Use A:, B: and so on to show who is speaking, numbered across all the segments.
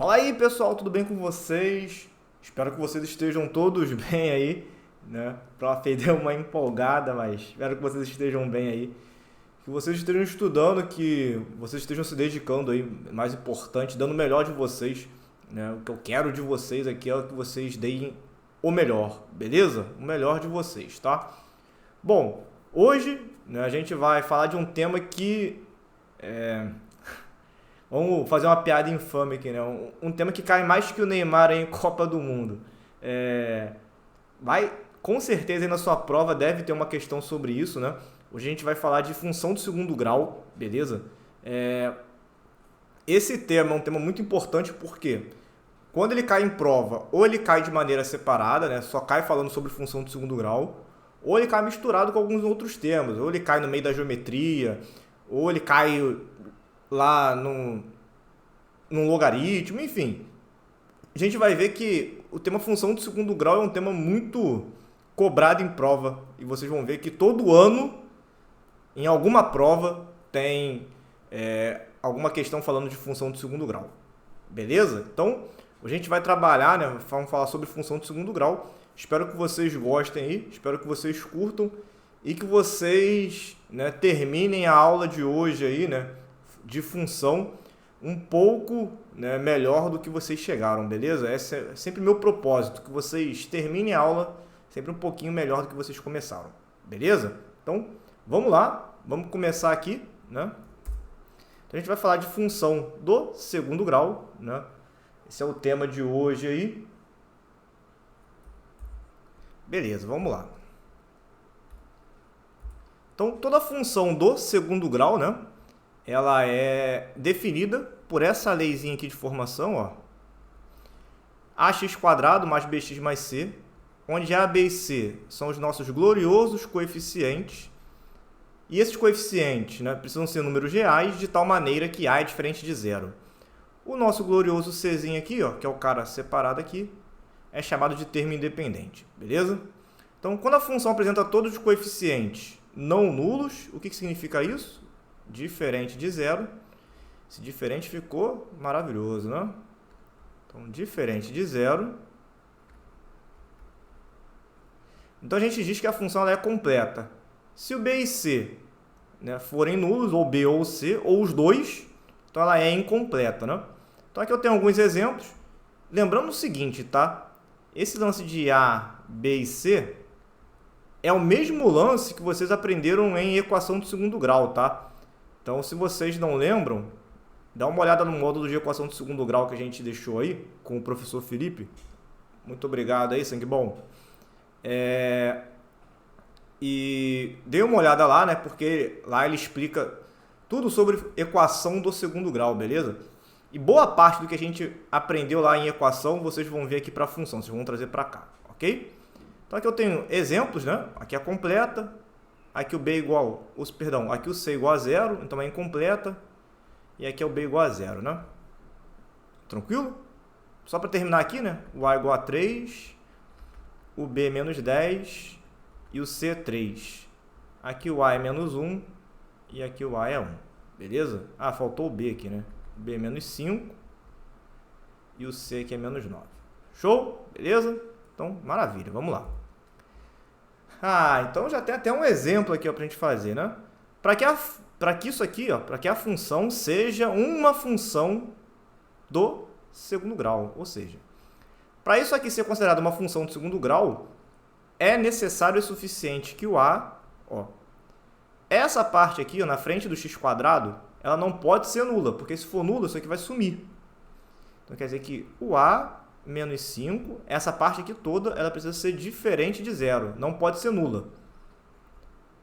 A: Fala aí, pessoal, tudo bem com vocês? Espero que vocês estejam todos bem aí, né? Prof, deu uma empolgada, mas espero que vocês estejam bem aí. Que vocês estejam estudando, que vocês estejam se dedicando aí, mais importante, dando o melhor de vocês, né? O que eu quero de vocês aqui é que vocês deem o melhor, beleza? O melhor de vocês, tá? Bom, hoje, né, a gente vai falar de um tema que vamos fazer uma piada infame aqui, né? Um tema que cai mais que o Neymar em Copa do Mundo. É, vai, com certeza aí na sua prova deve ter uma questão sobre isso, né? Hoje a gente vai falar de função de segundo grau, beleza? Esse tema é um tema muito importante porque quando ele cai em prova, ou ele cai de maneira separada, né? Só cai falando sobre função de segundo grau, ou ele cai misturado com alguns outros temas, ou ele cai no meio da geometria, ou ele cai lá num logaritmo, enfim. A gente vai ver que o tema função de segundo grau é um tema muito cobrado em prova. E vocês vão ver que todo ano, em alguma prova, tem alguma questão falando de função de segundo grau. Beleza? Então, a gente vai trabalhar, né? Vamos falar sobre função de segundo grau. Espero que vocês gostem aí, espero que vocês curtam e que vocês, né, terminem a aula de hoje aí, né, de função um pouco, né, melhor do que vocês chegaram, beleza? Esse é sempre meu propósito, que vocês terminem a aula sempre um pouquinho melhor do que vocês começaram, beleza? Então, vamos lá, vamos começar aqui, né? Então, a gente vai falar de função do segundo grau, né? Esse é o tema de hoje aí. Beleza, vamos lá. Então, toda função do segundo grau, né, ela é definida por essa leizinha aqui de formação, ó. Ax² mais bx mais c, onde a, b e c são os nossos gloriosos coeficientes. E esses coeficientes, né, precisam ser números reais de tal maneira que a é diferente de zero. O nosso glorioso czinho aqui, ó, que é o cara separado aqui, é chamado de termo independente, beleza? Então, quando a função apresenta todos os coeficientes não nulos, o que significa isso? Diferente de zero. Esse diferente ficou maravilhoso, né? Então, diferente de zero. Então, a gente diz que a função ela é completa. Se o b e c, né, forem nulos, ou b ou c, ou os dois, então ela é incompleta, né? Então, aqui eu tenho alguns exemplos. Lembrando o seguinte, tá? Esse lance de A, B e C é o mesmo lance que vocês aprenderam em equação de segundo grau, tá? Então, se vocês não lembram, dá uma olhada no módulo de equação de segundo grau que a gente deixou aí com o professor Felipe. Muito obrigado aí, sangue bom. E dê uma olhada lá, né? Porque lá ele explica tudo sobre equação do segundo grau, beleza? E boa parte do que a gente aprendeu lá em equação, vocês vão ver aqui para a função, vocês vão trazer para cá, ok? Então aqui eu tenho exemplos, né? Aqui é completa, aqui o b igual, aqui o c igual a zero, então é incompleta, e aqui é o b igual a zero, né? Tranquilo? Só para terminar aqui, né? O a igual a 3, o b é menos 10 e o c é 3. Aqui o a é menos 1 e aqui o a é 1, beleza? Ah, faltou o b aqui, né? O b é menos 5 e o c aqui é menos 9. Show? Beleza? Então, maravilha, vamos lá. Então já tem até um exemplo aqui para a gente fazer, né? Para que isso aqui, para que a função seja uma função do segundo grau, ou seja, para isso aqui ser considerado uma função de segundo grau, é necessário e suficiente que o a, essa parte aqui, na frente do x², ela não pode ser nula, porque se for nula, isso aqui vai sumir. Então quer dizer que o a menos 5, essa parte aqui toda, ela precisa ser diferente de zero, não pode ser nula.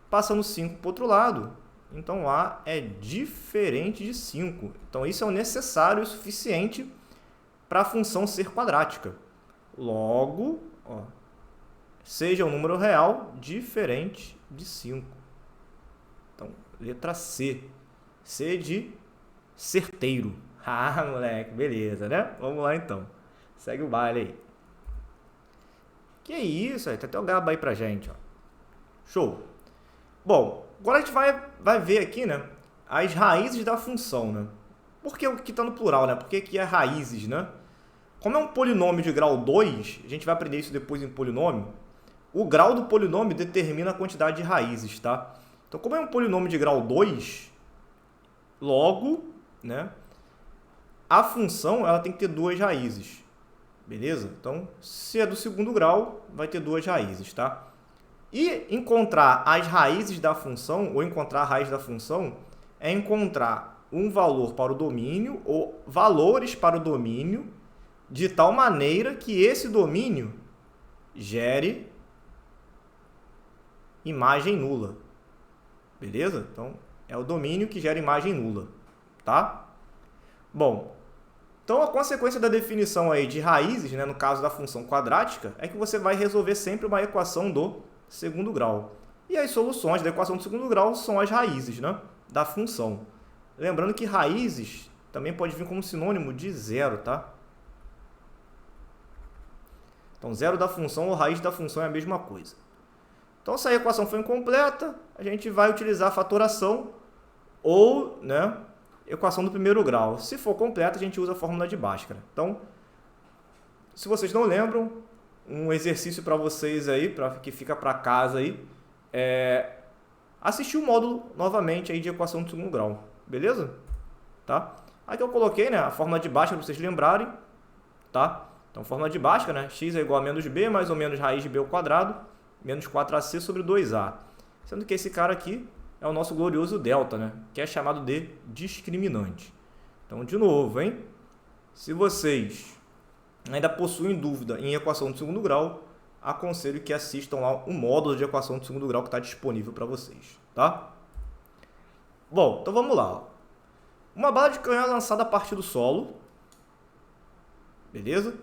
A: Passando 5 para o outro lado, então a é diferente de 5. Então isso é o necessário e suficiente para a função ser quadrática. Logo, seja um número real diferente de 5. Então, letra C. C de certeiro. Moleque, beleza, né? Vamos lá, então. Segue o baile aí. Que isso, aí? Tem até o gaba aí pra gente, ó. Show. Bom, agora a gente vai ver aqui, né, as raízes da função, né? Por que o que está no plural, né? Porque aqui é raízes, né? Como é um polinômio de grau 2, a gente vai aprender isso depois em polinômio, o grau do polinômio determina a quantidade de raízes, tá? Então, como é um polinômio de grau 2, logo, né, a função ela tem que ter duas raízes, beleza? Então, se é do segundo grau, vai ter duas raízes, tá? E encontrar as raízes da função, ou encontrar a raiz da função, é encontrar um valor para o domínio, ou valores para o domínio, de tal maneira que esse domínio gere imagem nula. Beleza? Então, é o domínio que gera imagem nula, tá? Bom, então a consequência da definição aí de raízes, né, no caso da função quadrática, é que você vai resolver sempre uma equação do segundo grau. E as soluções da equação do segundo grau são as raízes, né, da função. Lembrando que raízes também pode vir como sinônimo de zero, tá? Então, zero da função ou raiz da função é a mesma coisa. Então, se a equação for incompleta, a gente vai utilizar a fatoração ou, né, equação do primeiro grau. Se for completa, a gente usa a fórmula de Bhaskara. Então, se vocês não lembram, um exercício para vocês aí, que fica para casa aí, é assistir o módulo novamente aí de equação do segundo grau. Beleza? Tá? Aqui eu coloquei, né, a fórmula de Bhaskara para vocês lembrarem, tá? Então, fórmula de Bhaskara, né, x é igual a menos b mais ou menos raiz de b ao quadrado menos 4ac sobre 2a. Sendo que esse cara aqui é o nosso glorioso delta, né? Que é chamado de discriminante. Então, de novo, hein? Se vocês ainda possuem dúvida em equação de segundo grau, aconselho que assistam lá o módulo de equação de segundo grau que está disponível para vocês, tá? Bom, então vamos lá. Uma bala de canhão é lançada a partir do solo, beleza?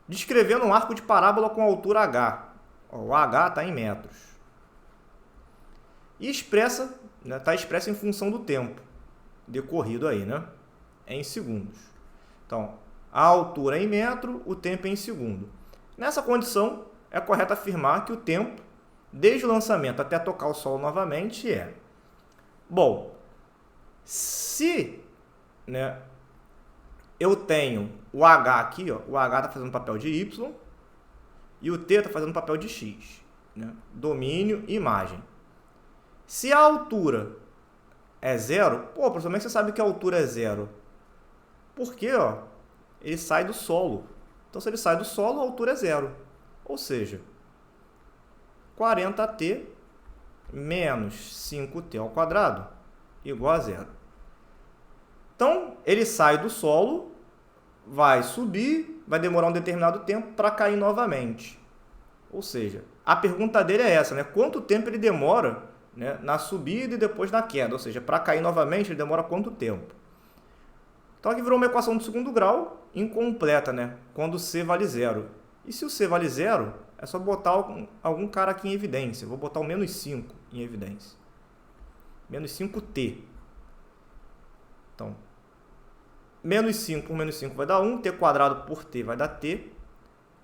A: Descrevendo um arco de parábola com altura h. O h está em metros. E expressa, né, está expressa em função do tempo decorrido aí, né? É em segundos. Então, a altura é em metro, o tempo é em segundo. Nessa condição, é correto afirmar que o tempo, desde o lançamento até tocar o solo novamente, é... Bom, se, né, eu tenho o h aqui, ó, o h está fazendo papel de y, e o t está fazendo papel de x, né? Domínio e imagem. Se a altura é zero, pô, professor, como é que você sabe que a altura é zero? Porque, ó, ele sai do solo. Então, se ele sai do solo, a altura é zero. Ou seja, 40t menos 5t ao quadrado igual a zero. Então, ele sai do solo, vai subir, vai demorar um determinado tempo para cair novamente. Ou seja, a pergunta dele é essa, né? Quanto tempo ele demora, né, na subida e depois na queda? Ou seja, para cair novamente, ele demora quanto tempo? Então, aqui virou uma equação de segundo grau incompleta, né? Quando C vale zero. E se o C vale zero, é só botar algum cara aqui em evidência. Eu vou botar o menos 5 em evidência. Menos 5t. Então, menos 5 por menos 5 vai dar 1, t quadrado por t vai dar t.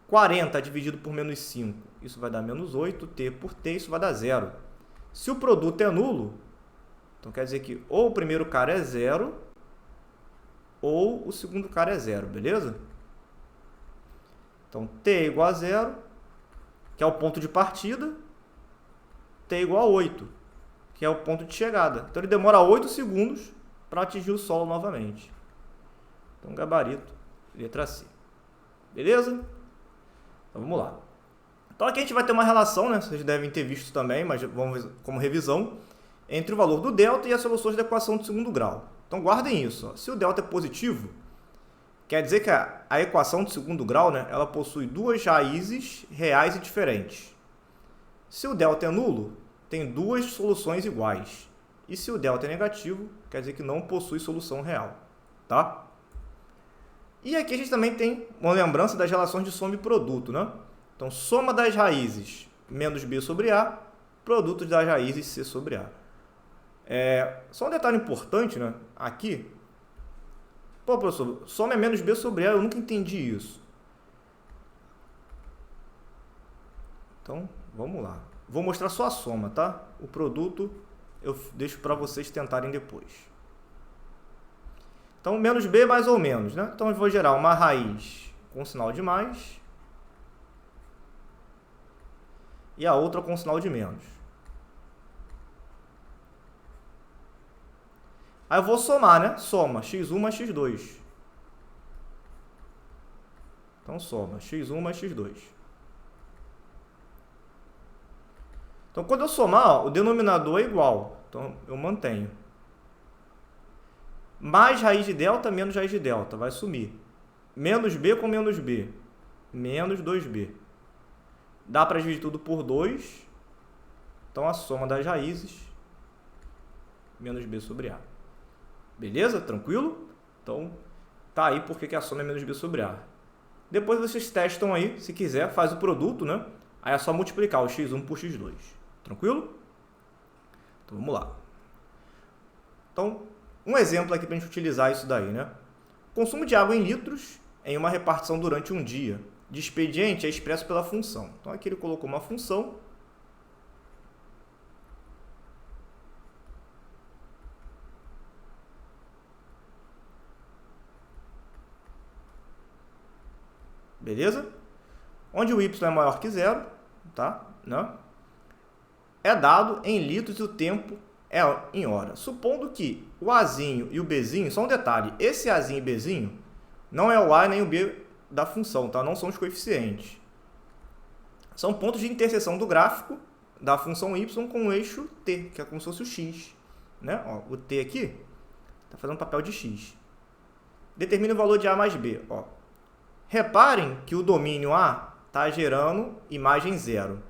A: 40 dividido por menos 5, isso vai dar menos 8, t por t, isso vai dar 0. Se o produto é nulo, então quer dizer que ou o primeiro cara é 0, ou o segundo cara é 0, beleza? Então, t é igual a 0, que é o ponto de partida, t é igual a 8, que é o ponto de chegada. Então, ele demora 8 segundos para atingir o solo novamente. Então, gabarito, letra C. Beleza? Então, vamos lá. Então, aqui a gente vai ter uma relação, né? Vocês devem ter visto também, mas vamos ver como revisão, entre o valor do delta e as soluções da equação de segundo grau. Então, guardem isso. Ó. Se o delta é positivo, quer dizer que a equação de segundo grau, né, ela possui duas raízes reais e diferentes. Se o delta é nulo, tem duas soluções iguais. E se o delta é negativo, quer dizer que não possui solução real. Tá? E aqui a gente também tem uma lembrança das relações de soma e produto, né? Então, soma das raízes menos b sobre a, produto das raízes c sobre a. Só um detalhe importante, né? Aqui, pô, professor, soma é menos b sobre a, eu nunca entendi isso. Então, vamos lá. Vou mostrar só a soma, tá? O produto eu deixo para vocês tentarem depois. Então, menos b mais ou menos, né? Então, eu vou gerar uma raiz com sinal de mais e a outra com sinal de menos. Aí eu vou somar, né? Soma x1 mais x2. Então, soma x1 mais x2. Então, quando eu somar, ó, o denominador é igual. Então, eu mantenho. Mais raiz de delta, menos raiz de delta. Vai sumir. Menos b com menos b. Menos 2b. Dá para dividir tudo por 2. Então, a soma das raízes, menos b sobre a. Beleza? Tranquilo? Então, tá aí porque a soma é menos b sobre a. Depois vocês testam aí, se quiser, faz o produto, né? Aí é só multiplicar o x1 por x2. Tranquilo? Então, vamos lá. Então, um exemplo aqui para a gente utilizar isso daí, né? Consumo de água em litros em uma repartição durante um dia de expediente é expresso pela função. Então, aqui ele colocou uma função. Beleza? Onde o y é maior que zero, tá? Né? É dado em litros e o tempo é em hora. Supondo que o azinho e o bzinho, só um detalhe, esse azinho e bzinho não é o a nem o b da função, tá? Não são os coeficientes. São pontos de interseção do gráfico da função y com o eixo t, que é como se fosse o x. Né? Ó, o t aqui está fazendo papel de x. Determine o valor de a mais b. Ó. Reparem que o domínio A está gerando imagem zero.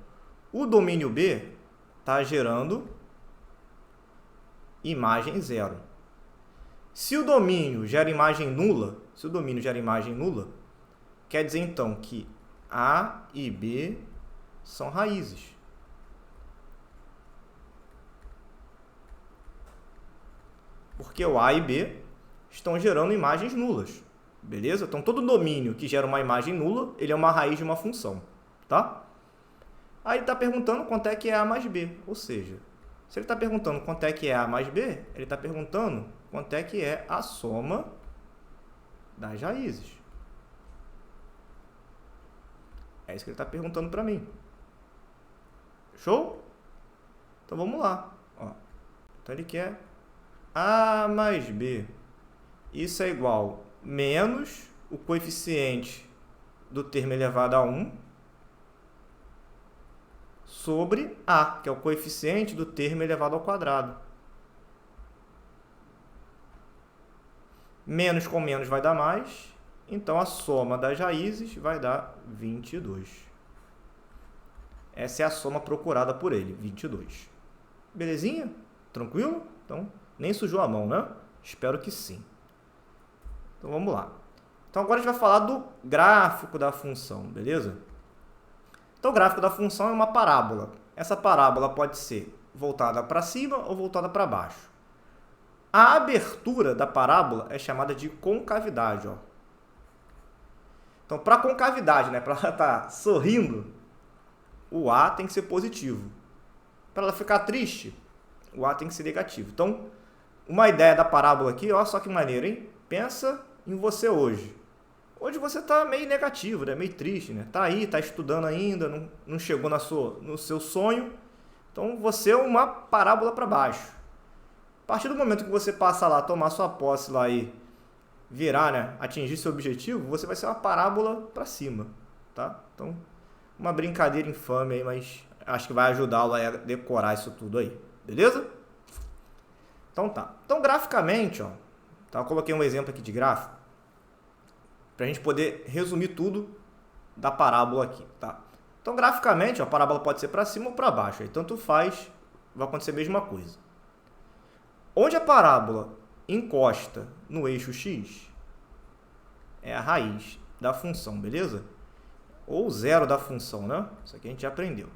A: O domínio B está gerando imagem zero. Se o domínio gera imagem nula, quer dizer então que A e B são raízes. Porque o A e B estão gerando imagens nulas. Beleza? Então, todo domínio que gera uma imagem nula, ele é uma raiz de uma função. Tá? Aí ele está perguntando quanto é que é A mais B. Ou seja, se ele está perguntando quanto é que é A mais B, ele está perguntando quanto é que é a soma das raízes. É isso que ele está perguntando para mim. Show? Então, vamos lá. Ó. Então, ele quer A mais B. Isso é igual menos o coeficiente do termo elevado a 1 sobre A, que é o coeficiente do termo elevado ao quadrado. Menos com menos vai dar mais, então a soma das raízes vai dar 22. Essa é a soma procurada por ele, 22. Belezinha? Tranquilo? Então, nem sujou a mão, né? Espero que sim. Então, vamos lá. Então, agora a gente vai falar do gráfico da função, beleza? Então, o gráfico da função é uma parábola. Essa parábola pode ser voltada para cima ou voltada para baixo. A abertura da parábola é chamada de concavidade. Ó. Então, para concavidade, né, para ela estar sorrindo, o A tem que ser positivo. Para ela ficar triste, o A tem que ser negativo. Então, uma ideia da parábola aqui, olha só que maneiro, hein? Pensa em você hoje. Hoje você está meio negativo, né? Meio triste, né? Tá aí, tá estudando ainda, não chegou no seu sonho. Então, você é uma parábola para baixo. A partir do momento que você passa lá, tomar sua posse lá e virar, né? Atingir seu objetivo, você vai ser uma parábola para cima, tá? Então, uma brincadeira infame aí, mas acho que vai ajudá-lo a decorar isso tudo aí, beleza? Então tá. Então, graficamente, ó, tá? Eu coloquei um exemplo aqui de gráfico para a gente poder resumir tudo da parábola aqui, tá? Então, graficamente, ó, a parábola pode ser para cima ou para baixo, aí tanto faz, vai acontecer a mesma coisa. Onde a parábola encosta no eixo x é a raiz da função, beleza? Ou zero da função, né? Isso aqui a gente já aprendeu.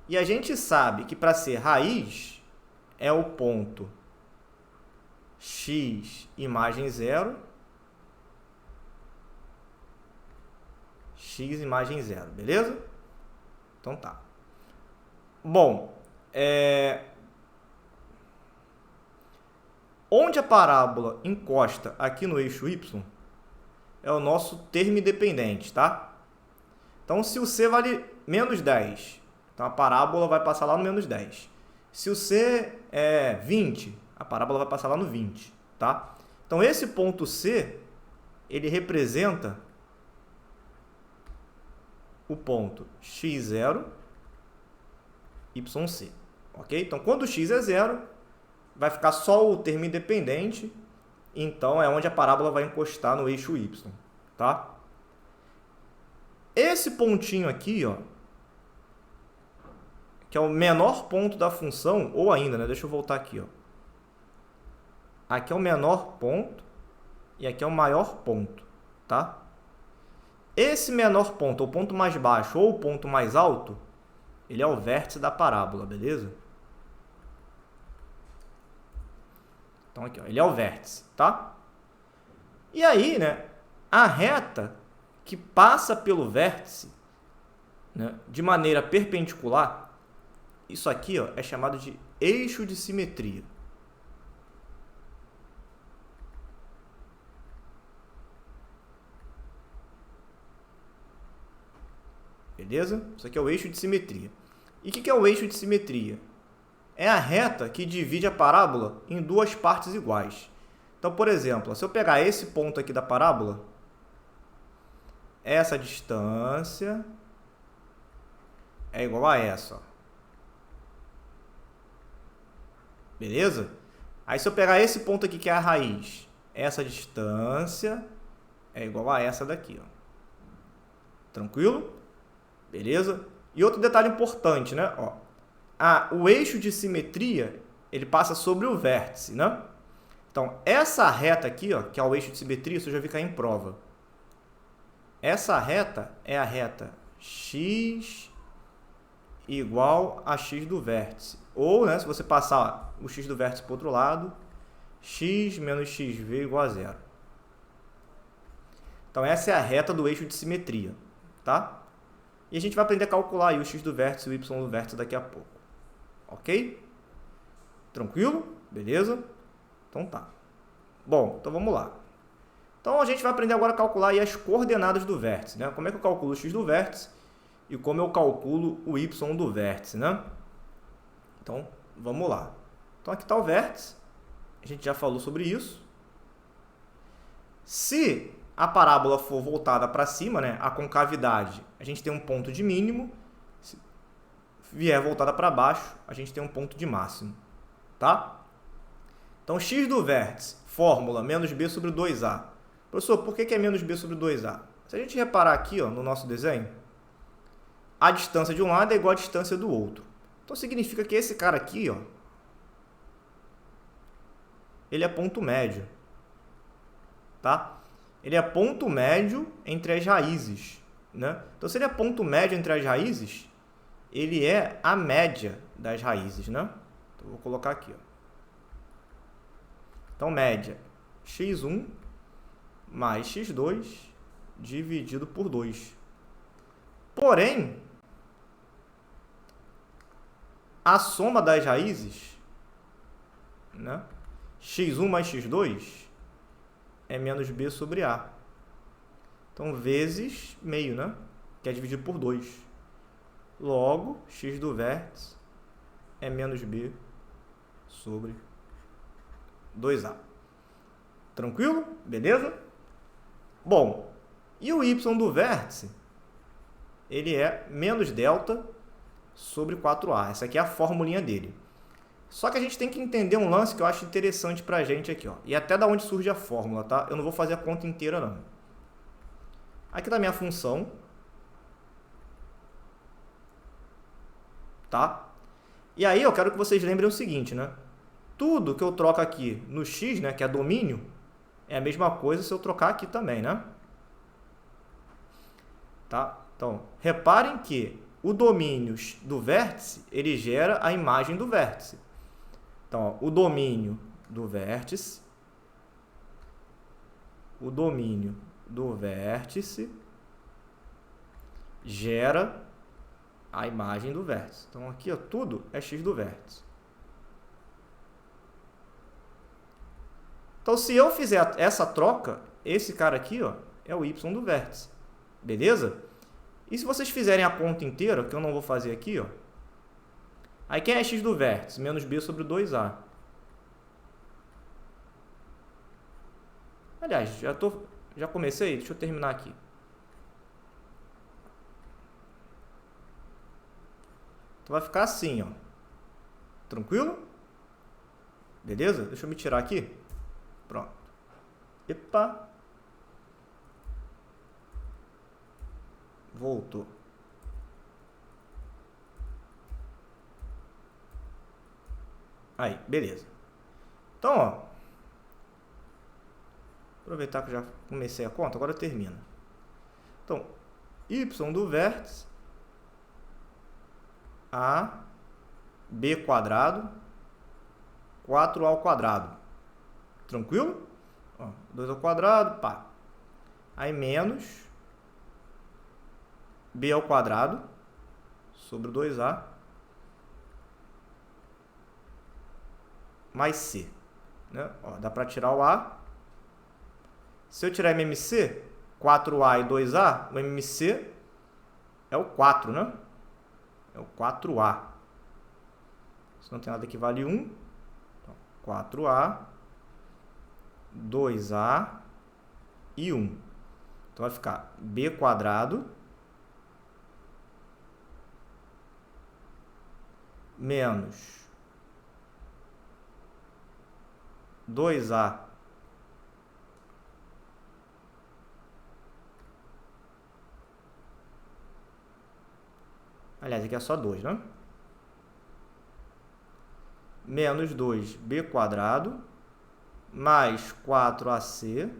A: E a gente sabe que para ser raiz é o ponto x imagem zero, x imagem zero, beleza? Então tá. Bom, Onde a parábola encosta aqui no eixo y é o nosso termo independente, tá? Então, se o c vale menos 10, então a parábola vai passar lá no menos 10. Se o c é 20, a parábola vai passar lá no 20, tá? Então, esse ponto C, ele representa o ponto x0, yc, ok? Então, quando o x é 0, vai ficar só o termo independente, então é onde a parábola vai encostar no eixo y, tá? Esse pontinho aqui, ó, que é o menor ponto da função, ou ainda, né? Deixa eu voltar aqui, ó. Aqui é o menor ponto e aqui é o maior ponto, tá? Esse menor ponto, ou ponto mais baixo, ou o ponto mais alto, ele é o vértice da parábola, beleza? Então aqui, ó, ele é o vértice, tá? E aí, né, a reta que passa pelo vértice, né, de maneira perpendicular, isso aqui, ó, é chamado de eixo de simetria. Beleza? Isso aqui é o eixo de simetria. E o que é o eixo de simetria? É a reta que divide a parábola em duas partes iguais. Então, por exemplo, se eu pegar esse ponto aqui da parábola, essa distância é igual a essa, ó. Beleza? Aí, se eu pegar esse ponto aqui, que é a raiz, essa distância é igual a essa daqui, ó. Tranquilo? Beleza? E outro detalhe importante, né? Ó, o eixo de simetria, ele passa sobre o vértice, né? Então, essa reta aqui, ó, que é o eixo de simetria, isso eu já vi cair em prova. Essa reta é a reta x igual a x do vértice. Ou, né, se você passar o x do vértice para o outro lado, x menos xv igual a zero. Então, essa é a reta do eixo de simetria, tá? E a gente vai aprender a calcular aí o x do vértice e o y do vértice daqui a pouco. Ok? Tranquilo? Beleza? Então tá. Bom, então vamos lá. Então a gente vai aprender agora a calcular aí as coordenadas do vértice, né? Como é que eu calculo o x do vértice e como eu calculo o y do vértice, né? Então, vamos lá. Então aqui está o vértice. A gente já falou sobre isso. Se a parábola for voltada para cima, né, a concavidade, a gente tem um ponto de mínimo. Se vier voltada para baixo, a gente tem um ponto de máximo, tá? Então, x do vértice, fórmula menos b sobre 2a. Professor, por que é menos b sobre 2a? Se a gente reparar aqui, ó, no nosso desenho, a distância de um lado é igual à distância do outro. Então, significa que esse cara aqui, ó, ele é ponto médio, tá? Ele é ponto médio entre as raízes, né? Então, se ele é ponto médio entre as raízes, ele é a média das raízes, né? Então, eu vou colocar aqui, ó. Então, média x1 mais x2 dividido por 2. Porém, a soma das raízes, né, x1 mais x2 é menos b sobre a. Então, vezes meio, né, que é dividido por 2. Logo, x do vértice é menos b sobre 2a. Tranquilo? Beleza? Bom, e o y do vértice, ele é menos delta sobre 4a. Essa aqui é a formulinha dele. Só que a gente tem que entender um lance que eu acho interessante pra gente aqui, ó. E até da onde surge a fórmula, tá? Eu não vou fazer a conta inteira, não. Aqui tá minha função. Tá? E aí eu quero que vocês lembrem o seguinte, né? Tudo que eu troco aqui no x, né, que é domínio, é a mesma coisa se eu trocar aqui também, né? Tá? Então, reparem que o domínio do vértice, ele gera a imagem do vértice. Então, ó, o domínio do vértice gera a imagem do vértice. Então, aqui, ó, tudo é x do vértice. Então, se eu fizer essa troca, esse cara aqui, ó, é o y do vértice. Beleza? E se vocês fizerem a conta inteira, que eu não vou fazer aqui, ó, aí quem é x do vértice? Menos b sobre 2a. Aliás, já comecei? Deixa eu terminar aqui. Então vai ficar assim, ó. Tranquilo? Beleza? Deixa eu me tirar aqui. Pronto. Epa. Voltou. Aí, beleza. Então, ó. Aproveitar que eu já comecei a conta, agora termina. Então, y do vértice a b quadrado 4a ao quadrado. Tranquilo? Ó, 2 ao quadrado, pá. Aí menos b ao quadrado sobre 2a mais c. Né? Ó, dá para tirar o a. Se eu tirar MMC, 4a e 2a, o MMC é o 4, né? É o 4a. Se não tem nada que vale 1, então 4a, 2a e 1. Então vai ficar b quadrado menos 2a aliás, aqui é só 2, né? Menos 2b quadrado mais 4ac,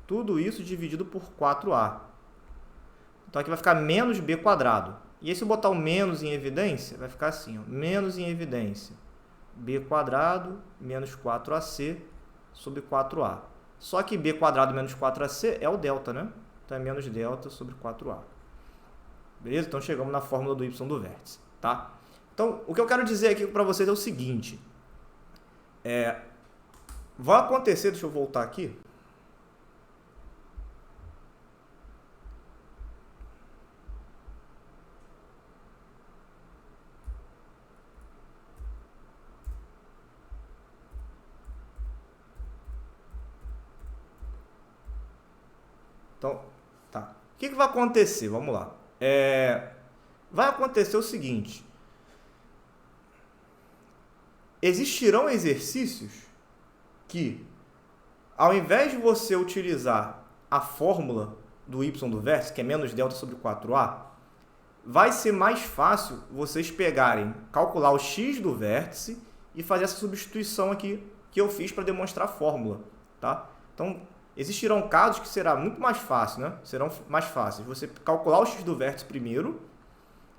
A: tudo isso dividido por 4a. Então aqui vai ficar menos b quadrado. E aí, se eu botar o menos em evidência, vai ficar assim, ó, menos em evidência, b quadrado menos 4ac sobre 4a. Só que b quadrado menos 4ac é o delta, né? Então é menos delta sobre 4a. Beleza? Então chegamos na fórmula do y do vértice, tá? Então, o que eu quero dizer aqui para vocês é o seguinte. Vai acontecer, deixa eu voltar aqui. Então, tá. O que vai acontecer? Vamos lá. Vai acontecer o seguinte. Existirão exercícios que, ao invés de você utilizar a fórmula do y do vértice, que é menos delta sobre 4a, vai ser mais fácil vocês pegarem, calcular o x do vértice e fazer essa substituição aqui que eu fiz para demonstrar a fórmula, tá? Então, existirão casos que será muito mais fácil, né? Serão mais fáceis você calcular o x do vértice primeiro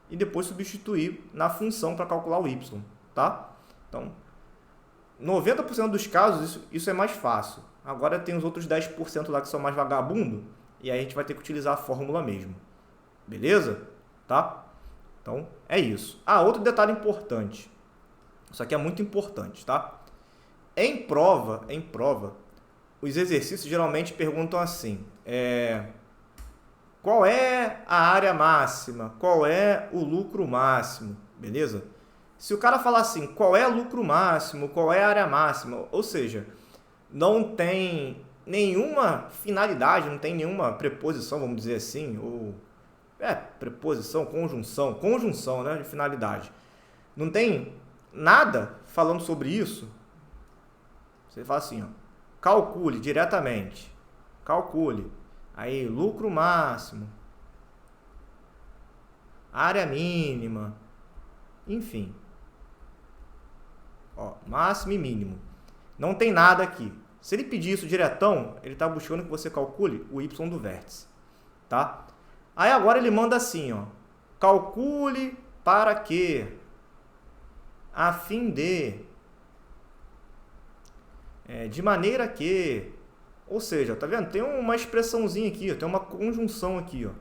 A: e depois substituir na função para calcular o y, tá? Então, 90% dos casos isso é mais fácil. Agora tem os outros 10% lá que são mais vagabundo e aí a gente vai ter que utilizar a fórmula mesmo. Beleza? Tá? Então, é isso. Outro detalhe importante. Isso aqui é muito importante, tá? Em prova, os exercícios geralmente perguntam assim, qual é a área máxima? Qual é o lucro máximo? Beleza? Se o cara falar assim, qual é o lucro máximo? Qual é a área máxima? Ou seja, não tem nenhuma finalidade, não tem nenhuma preposição, vamos dizer assim, ou preposição, conjunção, né, de finalidade. Não tem nada falando sobre isso. Você fala assim, ó, calcule diretamente. Calcule. Aí, lucro máximo. Área mínima. Enfim. Ó, máximo e mínimo. Não tem nada aqui. Se ele pedir isso diretão, ele está buscando que você calcule o y do vértice. Tá? Aí agora ele manda assim, ó. Calcule para quê? A fim de maneira que, ou seja, tá vendo? Tem uma expressãozinha aqui, ó, tem uma conjunção aqui, ó,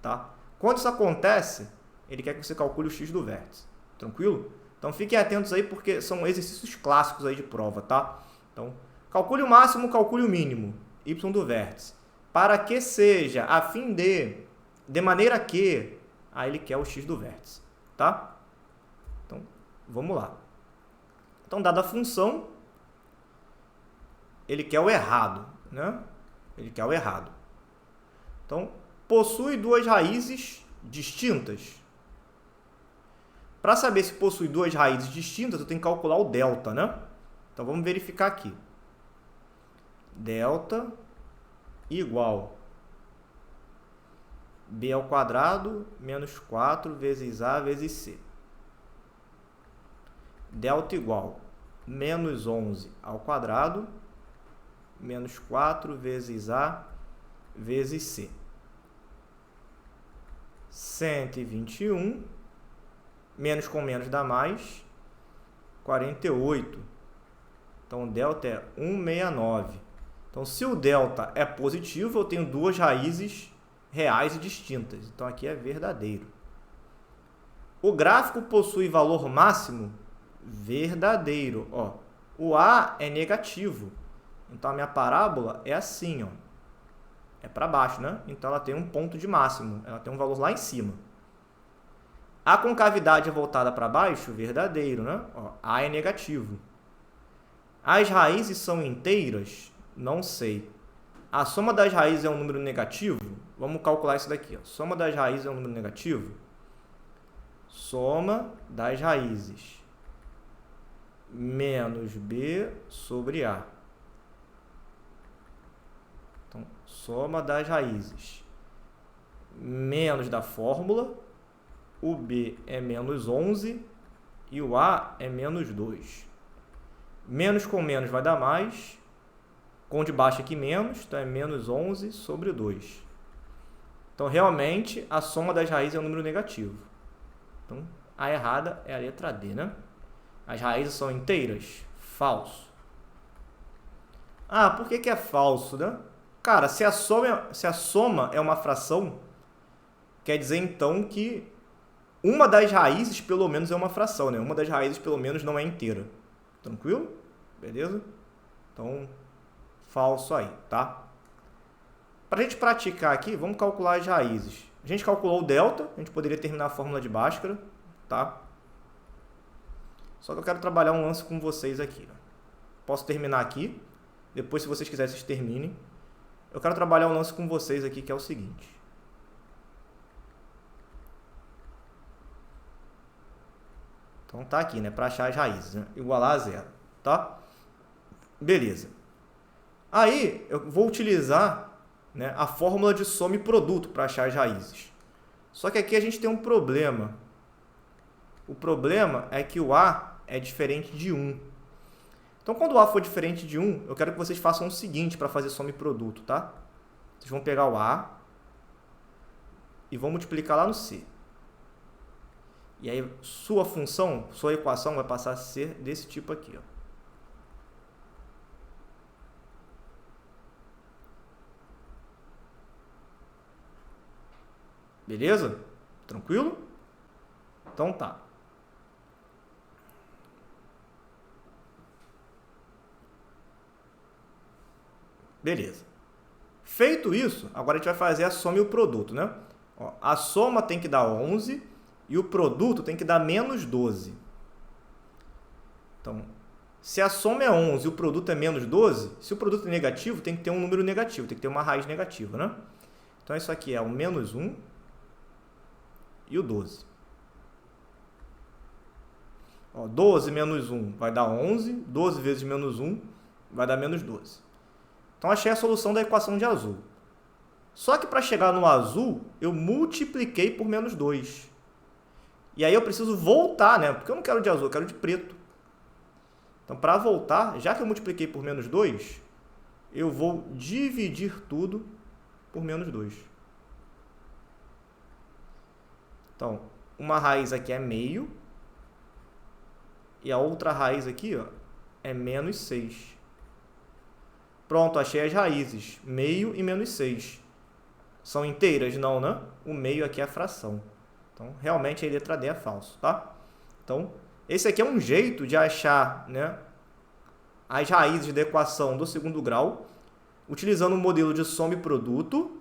A: tá? Quando isso acontece, ele quer que você calcule o x do vértice, tranquilo? Então fiquem atentos aí porque são exercícios clássicos aí de prova, tá? Então Calcule o máximo, calcule o mínimo, y do vértice. Para que seja, a fim de maneira que, aí ele quer o x do vértice, tá? Então, vamos lá. Então, dada a função, ele quer o errado, né? Ele quer o errado. Então, possui duas raízes distintas. Para saber se possui duas raízes distintas, eu tenho que calcular o delta, né? Então, vamos verificar aqui. Delta igual b ao quadrado menos 4 vezes a vezes c. Delta igual menos 11 ao quadrado menos 4 vezes a vezes c. 121, menos com menos dá mais, 48. Então, o delta é 169. Então, se o delta é positivo, eu tenho duas raízes reais e distintas. Então, aqui é verdadeiro. O gráfico possui valor máximo? Verdadeiro. Ó, o A é negativo. Então, a minha parábola é assim, ó. É para baixo, né? Então, ela tem um ponto de máximo. Ela tem um valor lá em cima. A concavidade é voltada para baixo? Verdadeiro, né? Ó, A é negativo. As raízes são inteiras? Não sei. A soma das raízes é um número negativo? Vamos calcular isso daqui. Ó. Soma das raízes é um número negativo? Soma das raízes menos b sobre a. Então, soma das raízes menos da fórmula. O b é menos 11 e o a é menos 2. Menos com menos vai dar mais. Com de baixo aqui menos, então é menos 11 sobre 2. Então, realmente, a soma das raízes é um número negativo. Então, a errada é a letra D, né? As raízes são inteiras? Falso. Ah, por que é falso, né? Cara, se a soma é uma fração, quer dizer, então, que uma das raízes, pelo menos, é uma fração, né? Uma das raízes, pelo menos, não é inteira. Tranquilo? Beleza? Então, falso aí, tá? Para a gente praticar aqui, vamos calcular as raízes. A gente calculou o delta, a gente poderia terminar a fórmula de Bhaskara, tá? Só que eu quero trabalhar um lance com vocês aqui. Posso terminar aqui, depois, se vocês quiserem, vocês terminem. Eu quero trabalhar um lance com vocês aqui, que é o seguinte. Então, tá aqui, né? Para achar as raízes, né? Igualar a zero, tá? Beleza. Aí, eu vou utilizar, né, a fórmula de soma e produto para achar as raízes. Só que aqui a gente tem um problema. O problema é que o A é diferente de 1. Então, quando o A for diferente de 1, eu quero que vocês façam o seguinte para fazer soma e produto, tá? Vocês vão pegar o A e vão multiplicar lá no C. E aí, sua função, sua equação vai passar a ser desse tipo aqui, ó. Beleza? Tranquilo? Então tá. Beleza. Feito isso, agora a gente vai fazer a soma e o produto, né? Ó, a soma tem que dar 11 e o produto tem que dar menos 12. Então, se a soma é 11 e o produto é menos 12, se o produto é negativo, tem que ter um número negativo, tem que ter uma raiz negativa, né? Então, isso aqui é o menos 1 e o 12. Ó, 12 menos 1 vai dar 11, 12 vezes menos 1 vai dar menos 12. Então, achei a solução da equação de azul. Só que para chegar no azul, eu multipliquei por menos 2. E aí eu preciso voltar, né? Porque eu não quero de azul, eu quero de preto. Então, para voltar, já que eu multipliquei por menos 2, eu vou dividir tudo por menos 2. Então, uma raiz aqui é meio. E a outra raiz aqui, ó, é menos 6. Pronto, achei as raízes. Meio e menos 6. São inteiras? Não, né? O meio aqui é a fração. Então, realmente, a letra D é falso, tá? Então, esse aqui é um jeito de achar, né, as raízes da equação do segundo grau, utilizando o modelo de soma e produto,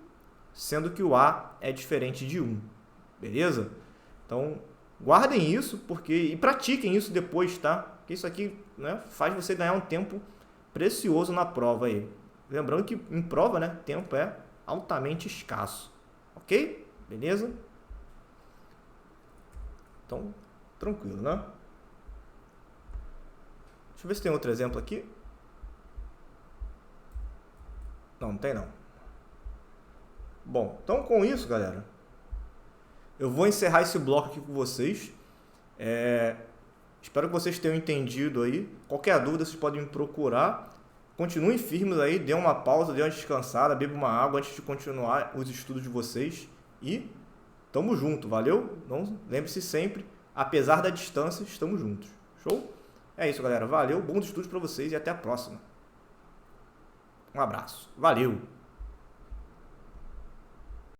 A: sendo que o A é diferente de 1. Beleza? Então, guardem isso e pratiquem isso depois, tá? Porque isso aqui, né, faz você ganhar um tempo precioso na prova aí. Lembrando que em prova, né, tempo é altamente escasso. Ok? Beleza? Então, tranquilo, né? Deixa eu ver se tem outro exemplo aqui. Não tem não. Bom, então com isso, galera, eu vou encerrar esse bloco aqui com vocês. Espero que vocês tenham entendido aí. Qualquer dúvida, vocês podem me procurar. Continuem firmes aí, dê uma pausa, dê uma descansada, beba uma água antes de continuar os estudos de vocês. E tamo junto, valeu? Não, lembre-se sempre, apesar da distância, estamos juntos. Show? É isso, galera. Valeu, bons estudos para vocês e até a próxima. Um abraço. Valeu!